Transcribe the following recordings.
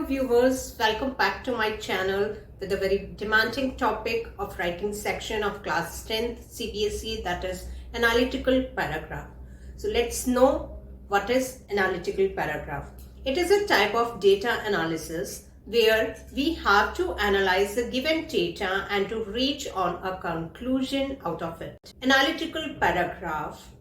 Viewers, welcome back to my channel with a very demanding topic of writing section of class 10th CBSE, that is analytical paragraph. So let's know what is analytical paragraph. It is a type of data analysis where we have to analyze the given data and to reach on a conclusion out of it. Analytical paragraph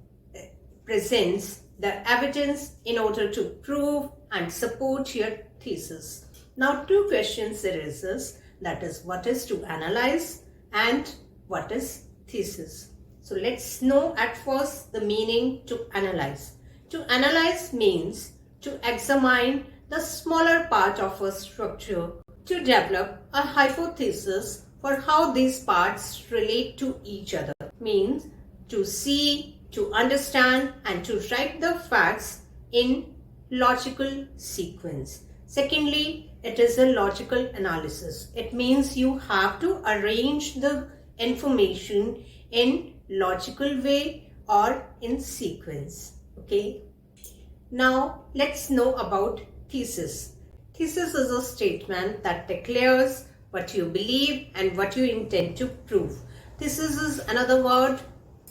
presents the evidence in order to prove and support your thesis. Now, two questions arises, that is, what is to analyze and what is thesis. So let's know at first the meaning to analyze. To analyze means to examine the smaller part of a structure to develop a hypothesis for how these parts relate to each other. Means to see, to understand and to write the facts in logical sequence. Secondly, it is a logical analysis. It means you have to arrange the information in logical way or in sequence. Okay. Now let's know about thesis. Thesis is a statement that declares what you believe and what you intend to prove. Thesis is another word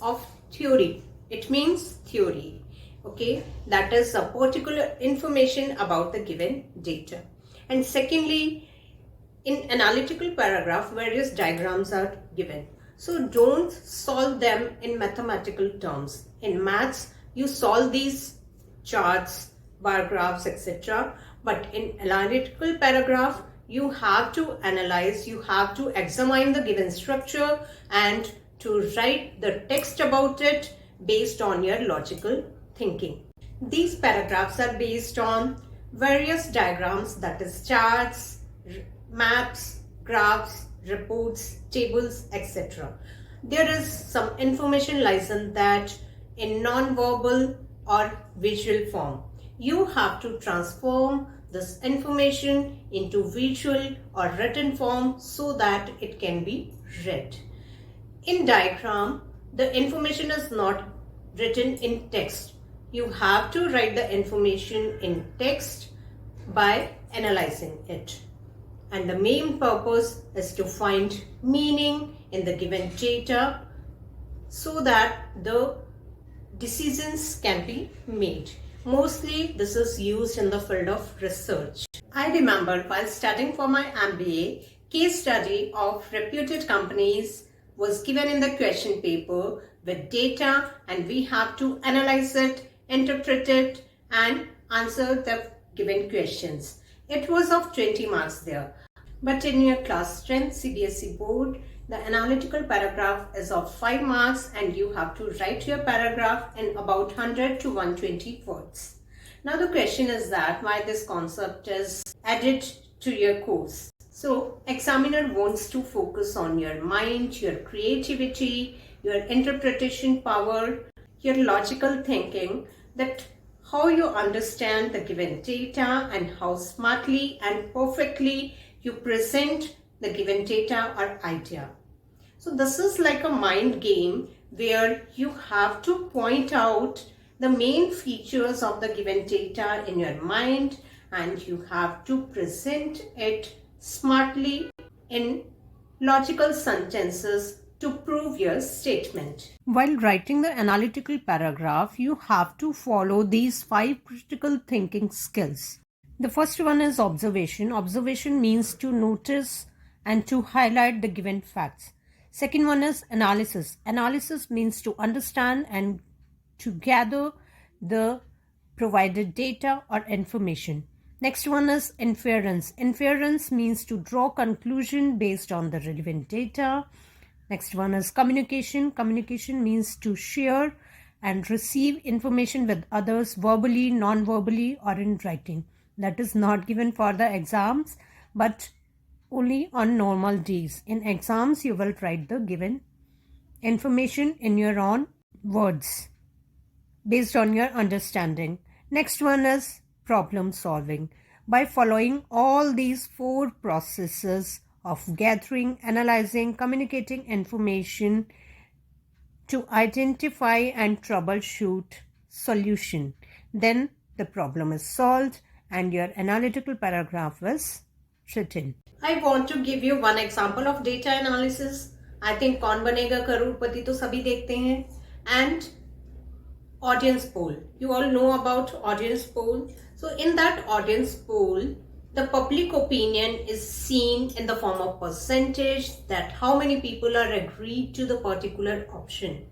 of theory. It means theory. Okay, that is a particular information about the given data. And secondly, in analytical paragraph, various diagrams are given. So don't solve them in mathematical terms. In maths, you solve these charts, bar graphs, etc. But in analytical paragraph, you have to analyze, you have to examine the given structure and to write the text about it based on your logical thinking. These paragraphs are based on various diagrams, that is charts, maps, graphs, reports, tables, etc. There is some information lies in that in non-verbal or visual form. You have to transform this information into visual or written form so that it can be read. In diagram, the information is not written in text. You have to write the information in text by analyzing it. And the main purpose is to find meaning in the given data so that the decisions can be made. Mostly this is used in the field of research. I remember while studying for my MBA, case study of reputed companies was given in the question paper with data, and we have to analyze it, interpret it and answer the given questions. It was of 20 marks there. But in your class 10 CBSE board, the analytical paragraph is of 5 marks and you have to write your paragraph in about 100 to 120 words. Now the question is that why this concept is added to your course. So examiner wants to focus on your mind, your creativity, your interpretation power, your logical thinking, that how you understand the given data and how smartly and perfectly you present the given data or idea. So this is like a mind game where you have to point out the main features of the given data in your mind and you have to present it smartly in logical sentences to prove your statement. While writing the analytical paragraph, you have to follow these 5 critical thinking skills. The first one is observation. Observation means to notice and to highlight the given facts. Second one is analysis. Analysis means to understand and to gather the provided data or information. Next one is inference. Inference means to draw conclusion based on the relevant data. Next one is communication. Communication means to share and receive information with others verbally, non-verbally or in writing. That is not given for the exams but only on normal days. In exams you will write the given information in your own words. based on your understanding. Next one is problem solving. By following all these four processes of gathering, analyzing, communicating information to identify and troubleshoot solution, then the problem is solved and your analytical paragraph is written. I want to give you one example of data analysis. I think कौन बनेगा करोड़पति तो सभी देखते हैं. And audience poll. You all know about audience poll. So in that audience poll, the public opinion is seen in the form of percentage, that how many people are agreed to the particular option.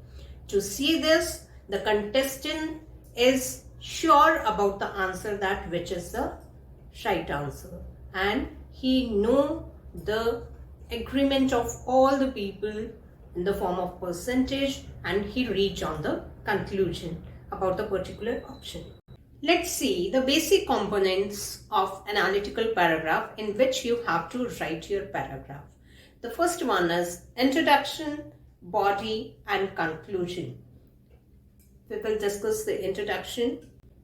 To see this, the contestant is sure about the answer, that which is the right answer, and he know the agreement of all the people in the form of percentage, and he reach on the conclusion about the particular option. Let's see the basic components of analytical paragraph in which you have to write your paragraph. The first one is introduction, body and conclusion. We will discuss the introduction.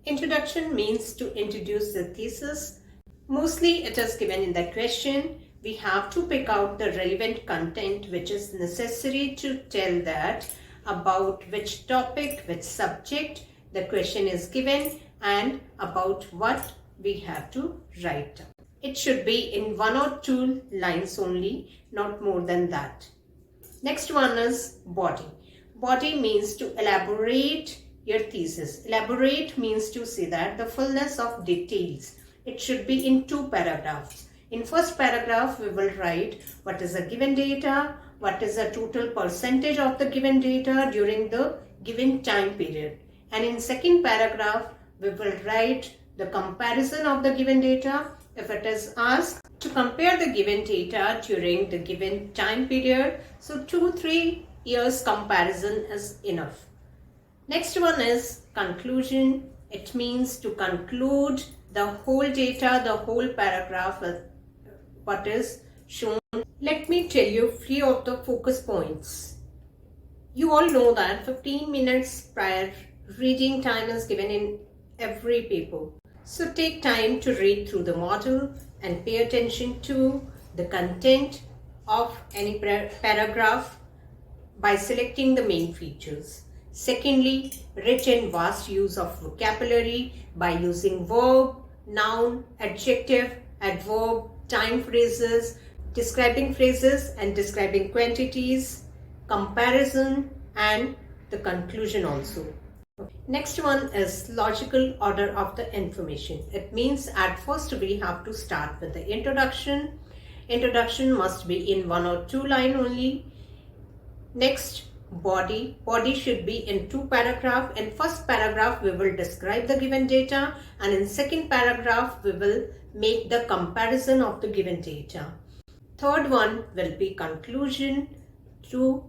Introduction means to introduce the thesis. Mostly it is given in the question. We have to pick out the relevant content which is necessary to tell that about which topic, which subject the question is given and about what we have to write. It should be in 1 or 2 lines only, not more than that. Next one is body. Body means to elaborate your thesis. Elaborate means to say that the fullness of details. It should be in 2 paragraphs. In first paragraph, we will write what is the given data, what is the total percentage of the given data during the given time period. And in second paragraph, we will write the comparison of the given data. If it is asked to compare the given data during the given time period, so 2-3 years comparison is enough. Next one is conclusion. It means to conclude the whole data, the whole paragraph, what is shown. Let me tell you few of the focus points. You all know that 15 minutes prior reading time is given in every paper. So take time to read through the model and pay attention to the content of any paragraph by selecting the main features. Secondly, rich and vast use of vocabulary by using verb, noun, adjective, adverb, time phrases, describing phrases and describing quantities, comparison and the conclusion also. Next one is logical order of the information. It means at first we have to start with the introduction. Introduction must be in 1 or 2 lines only. Next, body. Body should be in 2 paragraphs. In first paragraph, we will describe the given data, and in second paragraph, we will make the comparison of the given data. Third one will be conclusion, to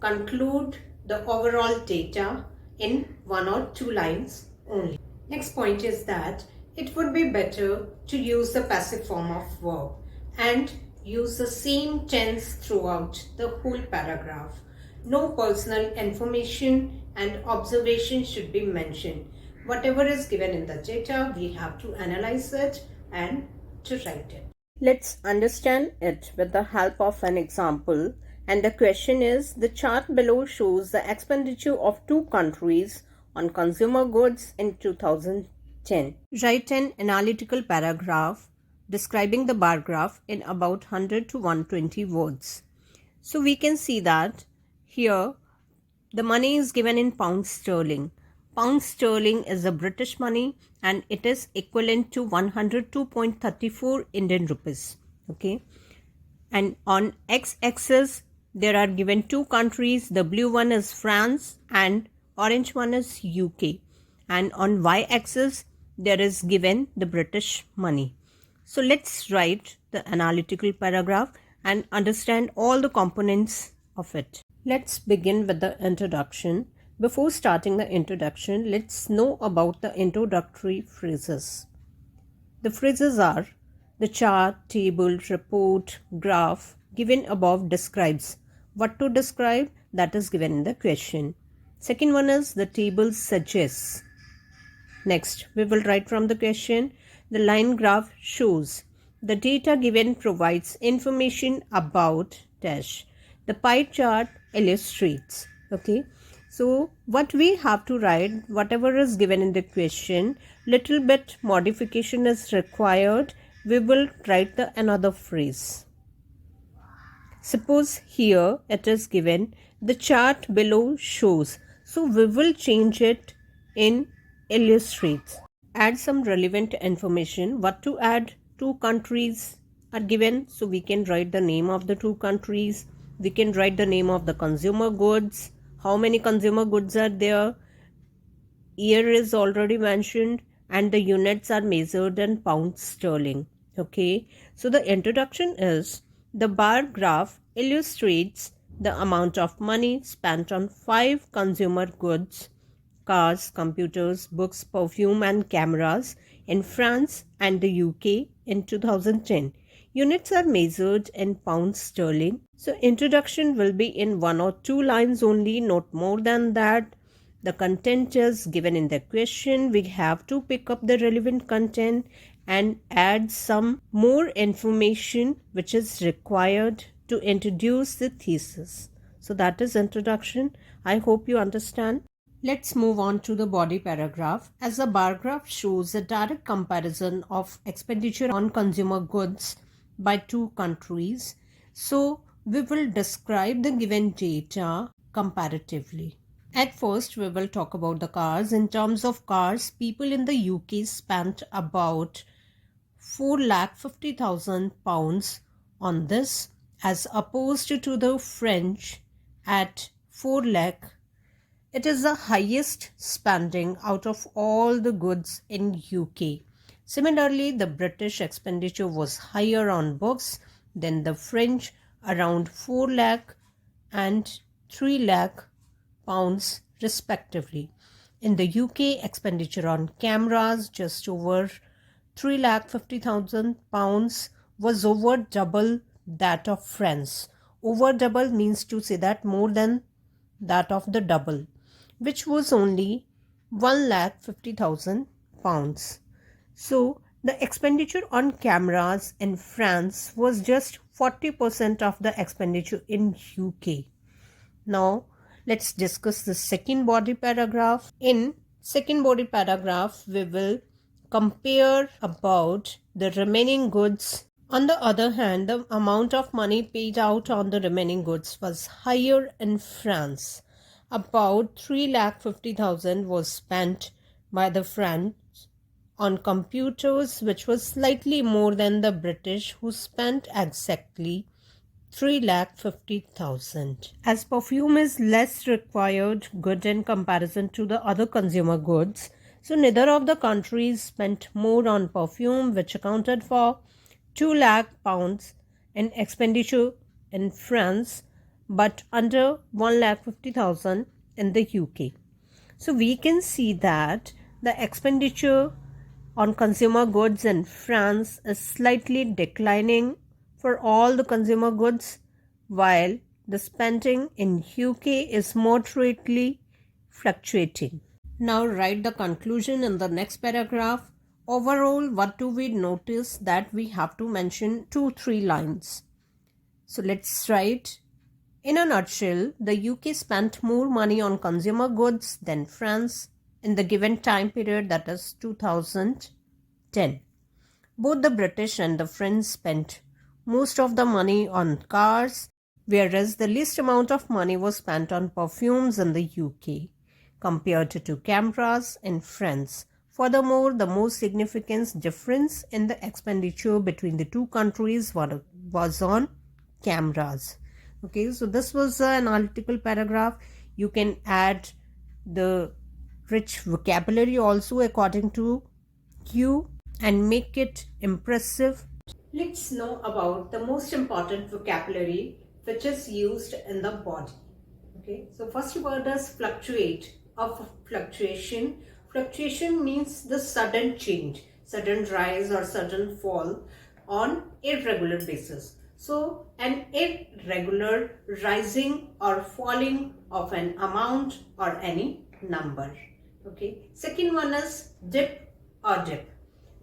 conclude the overall data in 1 or 2 lines only. Next point is that it would be better to use the passive form of verb and use the same tense throughout the whole paragraph. No personal information and observation should be mentioned. Whatever is given in the data, we have to analyze it and to write it. Let's understand it with the help of an example. And the question is, the chart below shows the expenditure of 2 countries on consumer goods in 2010. Write an analytical paragraph describing the bar graph in about 100 to 120 words. So we can see that here the money is given in pounds sterling. Pound sterling is a British money and it is equivalent to 102.34 Indian rupees. Okay. And on x-axis there are given 2 countries. The blue one is France and orange one is UK. And on y-axis there is given the British money. So let's write the analytical paragraph and understand all the components of it. Let's begin with the introduction. Before starting the introduction, let's know about the introductory phrases. The phrases are: the chart, table, report, graph given above describes. What to describe? That is given in the question. Second one is the table suggests. Next, we will write from the question. The line graph shows the data given provides information about dash. The pie chart illustrates. Okay. So what we have to write, whatever is given in the question, little bit modification is required. We will write the another phrase. Suppose here it is given the chart below shows. So we will change it in illustrates. Add some relevant information. What to add? Two countries are given. So we can write the name of the two countries. We can write the name of the consumer goods. How many consumer goods are there? Year is already mentioned and the units are measured in pounds sterling. Okay. So the introduction is the bar graph illustrates the amount of money spent on 5 consumer goods: cars, computers, books, perfume and cameras in France and the UK in 2010. Units are measured in pounds sterling. So introduction will be in 1 or 2 lines only, not more than that. The content is given in the question. We have to pick up the relevant content and add some more information which is required to introduce the thesis. So that is introduction. I hope you understand. Let's move on to the body paragraph. As the bar graph shows a direct comparison of expenditure on consumer goods by two countries. So we will describe the given data comparatively. At first, we will talk about the cars. In terms of cars, people in the UK spent about £450,000 on this, as opposed to the French at 4 lakh. It is the highest spending out of all the goods in UK. Similarly, the British expenditure was higher on books than the French, around 4 lakh and 3 lakh pounds respectively. In the UK, expenditure on cameras just over £350,000 was over double that of France. Over double means to say that more than that of the double, which was only £150,000. So the expenditure on cameras in France was just 40% of the expenditure in UK. Now let's discuss the second body paragraph. In second body paragraph, we will compare about the remaining goods. On the other hand, the amount of money paid out on the remaining goods was higher in France. About 350,000 was spent by the French on computers, which was slightly more than the British, who spent exactly 350,000. As perfume is less required good in comparison to the other consumer goods, so neither of the countries spent more on perfume, which accounted for 2 lakh pounds in expenditure in France, but under 150,000 in the UK. So we can see that the expenditure on consumer goods in France is slightly declining for all the consumer goods, while the spending in UK is moderately fluctuating. Now write the conclusion in the next paragraph. Overall, what do we notice? That we have to mention 2-3 lines. So let's write. In a nutshell, the UK spent more money on consumer goods than France in the given time period, that is 2010. Both the British and the French spent most of the money on cars, whereas the least amount of money was spent on perfumes in the UK compared to cameras in France. Furthermore, the most significant difference in the expenditure between the two countries was on cameras. Okay, so this was an analytical paragraph. You can add the rich vocabulary also according to you and make it impressive. Let's know about the most important vocabulary which is used in the body. Okay, so first word is fluctuate. Of fluctuation. Fluctuation means the sudden change, sudden rise or sudden fall on irregular basis. So an irregular rising or falling of an amount or any number. Okay. Second one is dip or dip.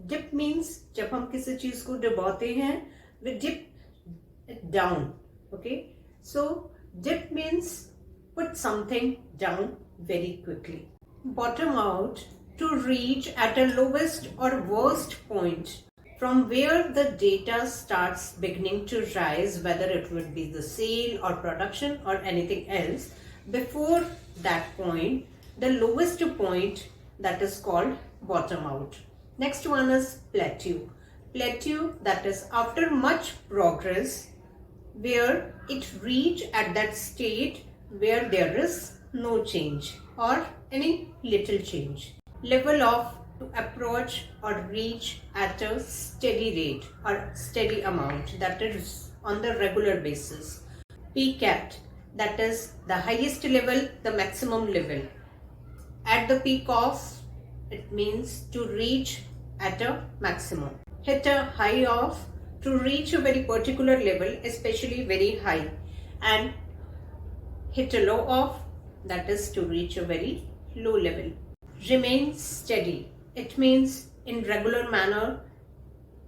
Dip means जब हम किसी चीज को डुबाते हैं, we dip it down. Okay. So dip means put something down very quickly. Bottom out, to reach at a lowest or worst point from where the data starts beginning to rise, whether it would be the sale or production or anything else. Before that point, the lowest point, that is called bottom out. Next one is plateau. Plateau, that is after much progress, where it reach at that state where there is no change or any little change. Level off, to approach or reach at a steady rate or steady amount, that is on the regular basis. Peak at, that is the highest level, the maximum level. At the peak of, it means to reach at a maximum. Hit a high of, to reach a very particular level, especially very high. And hit a low of, that is to reach a very low level. Remain steady. It means in regular manner,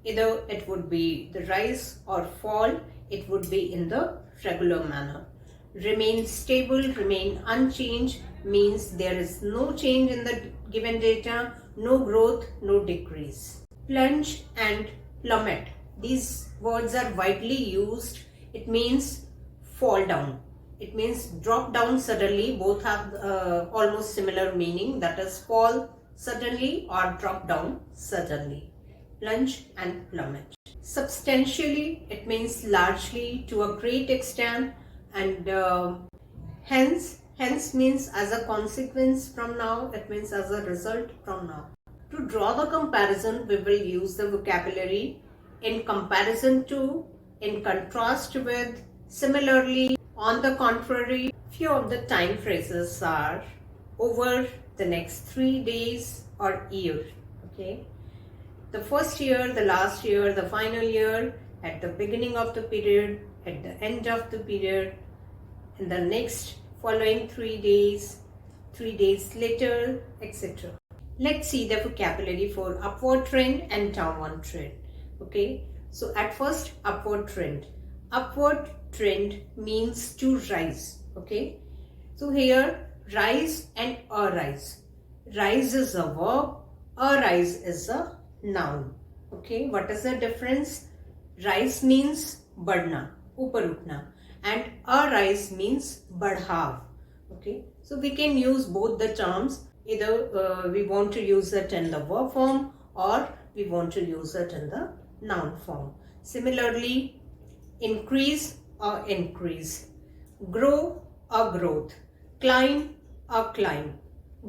either it would be the rise or fall, it would be in the regular manner. Remain stable, remain unchanged means there is no change in the given data, no growth, no decrease. Plunge and plummet. These words are widely used. It means fall down. It means drop down suddenly. Both have almost similar meaning, that is fall suddenly or drop down suddenly. Plunge and plummet. Substantially, it means largely, to a great extent, and hence means as a consequence from now, it means as a result from now. To draw the comparison, we will use the vocabulary in comparison to, in contrast with, similarly, on the contrary. Few of the time phrases are over the next 3 days or year. Okay. The first year, the last year, the final year, at the beginning of the period, at the end of the period, in the next following 3 days, 3 days later, etc. Let's see the vocabulary for upward trend and downward trend. Okay. So at first, upward trend. Upward trend means to rise. Okay. So here, rise and arise. Rise is a verb, arise is a noun. Okay, what is the difference? Rise means badna, upar utna, and arise means badhav. Okay, so we can use both the terms. Either we want to use it in the verb form or we want to use it in the noun form. Similarly, increase or increase, grow or growth, climb or climb,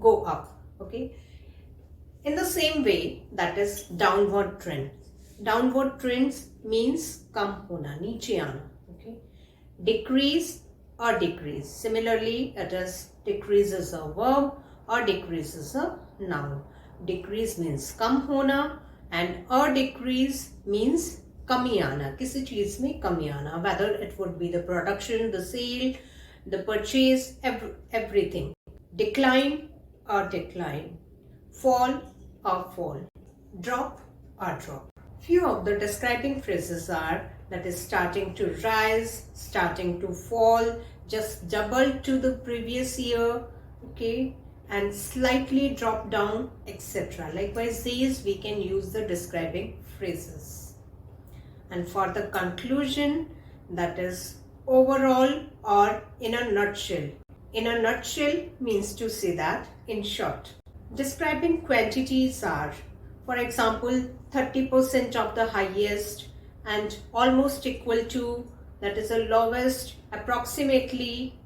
go up. Okay. In the same way, that is downward trend. Downward trends means kam hona, niche aana. Okay. Decrease or decrease. Similarly, it is decrease is a verb or decrease is a noun. Decrease means kam hona and a decrease means kami aana. Kisi cheez mein kami aana. Whether it would be the production, the sale, the purchase, everything. Decline or decline, fall or fall, drop or drop. Few of the describing phrases are, that is starting to rise, starting to fall, just double to the previous year, okay, and slightly drop down, etc. Likewise, these we can use the describing phrases. And for the conclusion, that is overall or in a nutshell. In a nutshell means to say that in short. Describing quantities are, for example, 30% of the highest and almost equal to, that is the lowest, approximately,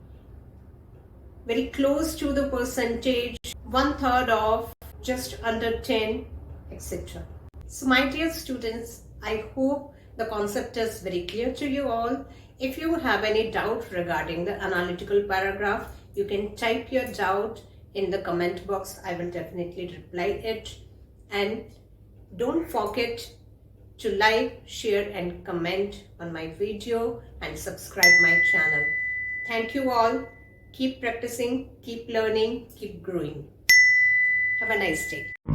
very close to the percentage, 1/3 of, just under 10, etc. So my dear students, I hope the concept is very clear to you all. If you have any doubt regarding the analytical paragraph, you can type your doubt in the comment box. I will definitely reply it. And don't forget to like, share and comment on my video and subscribe my channel. Thank you all. Keep practicing, keep learning, keep growing. Have a nice day.